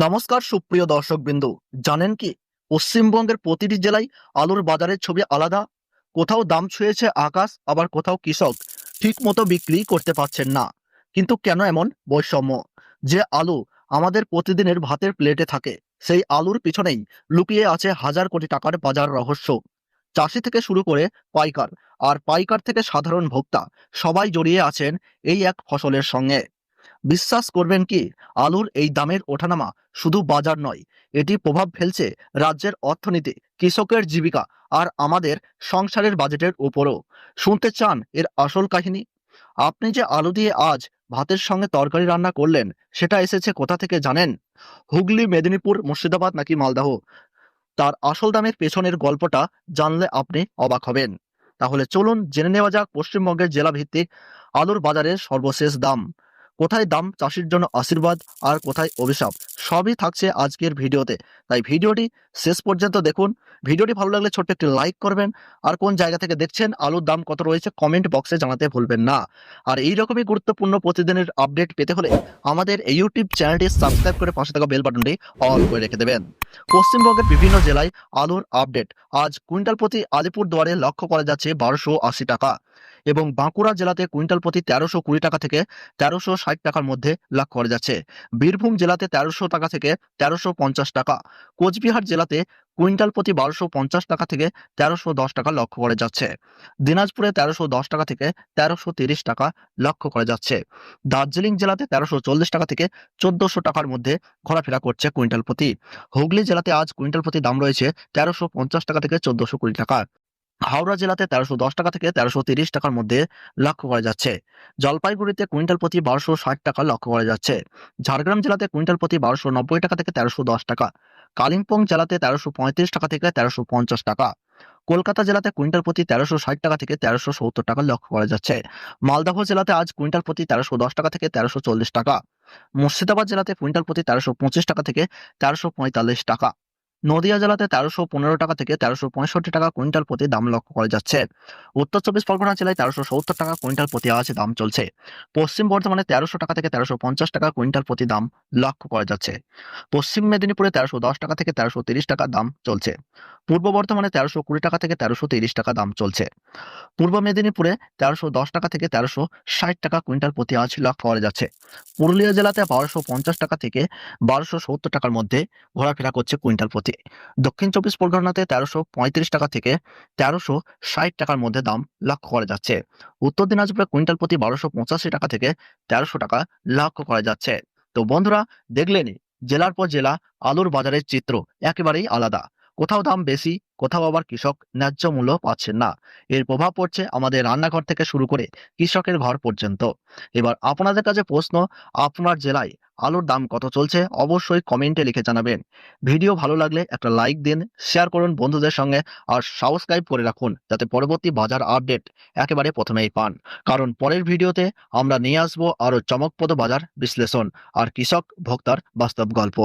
নমস্কার সুপ্রিয় দর্শকবৃন্দ। জানেন কি পশ্চিমবঙ্গের প্রতিটি জেলায় আলুর বাজারের ছবি আলাদা। কোথাও দাম ছুঁয়েছে আকাশ, আবার কোথাও কৃষক ঠিক মতো বিক্রি করতে পারছেন না। কিন্তু কেন এমন বৈষম্য? যে আলু আমাদের প্রতিদিনের ভাতের প্লেটে থাকে, সেই আলুর পিছনেই লুকিয়ে আছে হাজার কোটি টাকার বাজার রহস্য। চাষি থেকে শুরু করে পাইকার, আর পাইকার থেকে সাধারণ ভোক্তা, সবাই জড়িয়ে আছেন এই এক ফসলের সঙ্গে। বিশ্বাস করবেন কি, আলুর এই দামের ওঠানামা শুধু বাজার নয়, এটি প্রভাব ফেলছে রাজ্যের অর্থনীতি, কৃষকের জীবিকা আর আমাদের সংসারের বাজেটের উপরও। শুনতে চান এর আসল কাহিনী? আপনি যে আলু দিয়ে আজ ভাতের সঙ্গে তরকারি রান্না করলেন, সেটা এসেছে কোথা থেকে জানেন? হুগলি, মেদিনীপুর, মুর্শিদাবাদ নাকি মালদহ? তার আসল দামের পেছনের গল্পটা জানলে আপনি অবাক হবেন। তাহলে চলুন জেনে নেওয়া যাক পশ্চিমবঙ্গের জেলা ভিত্তিক আলুর বাজারের সর্বশেষ দাম। কোথায় দাম চাষির জন্য আশীর্বাদ, আর কোথায় অভিশাপ, সবই থাকছে আজকের ভিডিওতে। তাই ভিডিওটি শেষ পর্যন্ত দেখুন। ভিডিওটি ভালো লাগলে ছোট্ট একটি লাইক করবেন, আর কোন জায়গা থেকে দেখছেন, আলুর দাম কত রয়েছে কমেন্ট বক্সে জানাতে ভুলবেন না। আর এই রকমই গুরুত্বপূর্ণ প্রতিদিনের আপডেট পেতে হলে আমাদের এই ইউটিউব চ্যানেলটি সাবস্ক্রাইব করে পাশে থাকা বেল বাটনটি অল করে রেখে দেবেন। পশ্চিমবঙ্গের বিভিন্ন জেলায় আলুর আপডেট। আজ কুইন্টাল প্রতি আলিপুরদুয়ারে লক্ষ্য করা যাচ্ছে 1280 টাকা, এবং বাঁকুড়া জেলাতে কুইন্টাল প্রতি 1320 টাকা থেকে 1360 টাকার মধ্যে লক্ষ্য করা যাচ্ছে। বীরভূম জেলাতে 1300 টাকা থেকে 1350 টাকা। কোচবিহার জেলাতে কুইন্টাল প্রতি 1250 টাকা থেকে 1310 টাকা লক্ষ্য করা যাচ্ছে। দিনাজপুরে 1310 টাকা থেকে 1330 টাকা লক্ষ্য করা যাচ্ছে। দার্জিলিং জেলাতে 1340 টাকা থেকে 1400 টাকার মধ্যে ঘোরাফেরা করছে কুইন্টাল প্রতি। হুগলি জেলাতে আজ কুইন্টাল প্রতি দাম রয়েছে 1350 টাকা থেকে 1420 টাকা। হাওড়া জেলাতে 1310 টাকা থেকে 1330 টাকার মধ্যে লক্ষ্য করা যাচ্ছে। জলপাইগুড়িতে কুইন্টাল প্রতি 1260 টাকা লক্ষ্য করা যাচ্ছে। ঝাড়গ্রাম জেলাতে কুইন্টাল প্রতি 1290 টাকা থেকে 1310 টাকা। কালিম্পং জেলাতে 1335 টাকা থেকে 1350 টাকা। কলকাতা জেলাতে কুইন্টাল প্রতি 1360 টাকা থেকে 1370 টাকা লক্ষ্য করা যাচ্ছে। মালদহ জেলাতে আজ কুইন্টাল প্রতি 1310 টাকা থেকে 1340 টাকা। মুর্শিদাবাদ জেলাতে কুইন্টাল প্রতি 1325 টাকা থেকে 1345 টাকা। নদিয়া জেলাতে 1315 টাকা থেকে 1365 টাকা কুইন্টাল প্রতি দাম লক্ষ্য করা যাচ্ছে। উত্তর চব্বিশ পরগনা জেলায় 1370 টাকা কুইন্টাল প্রতি আজ দাম চলছে। পশ্চিম বর্ধমানে 1300 টাকা থেকে 1350 টাকা কুইন্টাল প্রতি দাম লক্ষ্য করা যাচ্ছে। পশ্চিম মেদিনীপুরে 1310 টাকা থেকে 1330 টাকা দাম চলছে। পূর্ব বর্ধমানে 1320 টাকা থেকে 1330 টাকা দাম চলছে। পূর্ব মেদিনীপুরে 1310 টাকা থেকে 1360 টাকা কুইন্টাল প্রতি আজ লক্ষ্য করা যাচ্ছে। পুরুলিয়া জেলাতে 1250 টাকা থেকে 1270 টাকার মধ্যে ঘোরাফেরা করছে কুইন্টাল প্রতি। দক্ষিণ চব্বিশ পরগনাতে 1335 টাকা থেকে 1360 টাকার মধ্যে দাম লক্ষ্য করা যাচ্ছে। উত্তর দিনাজপুরে কুইন্টাল প্রতি 1285 টাকা থেকে 1300 টাকা লক্ষ্য করা যাচ্ছে। তো বন্ধুরা, দেখলেনই জেলার পর জেলা আলুর বাজারের চিত্র একেবারেই আলাদা। কোথাও দাম বেশি, কোথাও আবার কৃষক ন্যায্য মূল্য পাচ্ছেন না। এর প্রভাব পড়ছে আমাদের রান্নাঘর থেকে শুরু করে কৃষকের ঘর পর্যন্ত। এবার আপনাদের কাছে প্রশ্ন, আপনার জেলায় আলুর দাম কত চলছে অবশ্যই কমেন্টে লিখে জানাবেন। ভিডিও ভালো লাগলে একটা লাইক দিন, শেয়ার করুন বন্ধুদের সঙ্গে, আর সাবস্ক্রাইব করে রাখুন যাতে পরবর্তী বাজার আপডেট একেবারে প্রথমেই পান। কারণ পরের ভিডিওতে আমরা নিয়ে আসবো আরো চমকপ্রদ বাজার বিশ্লেষণ আর কৃষক ভোক্তার বাস্তব গল্প।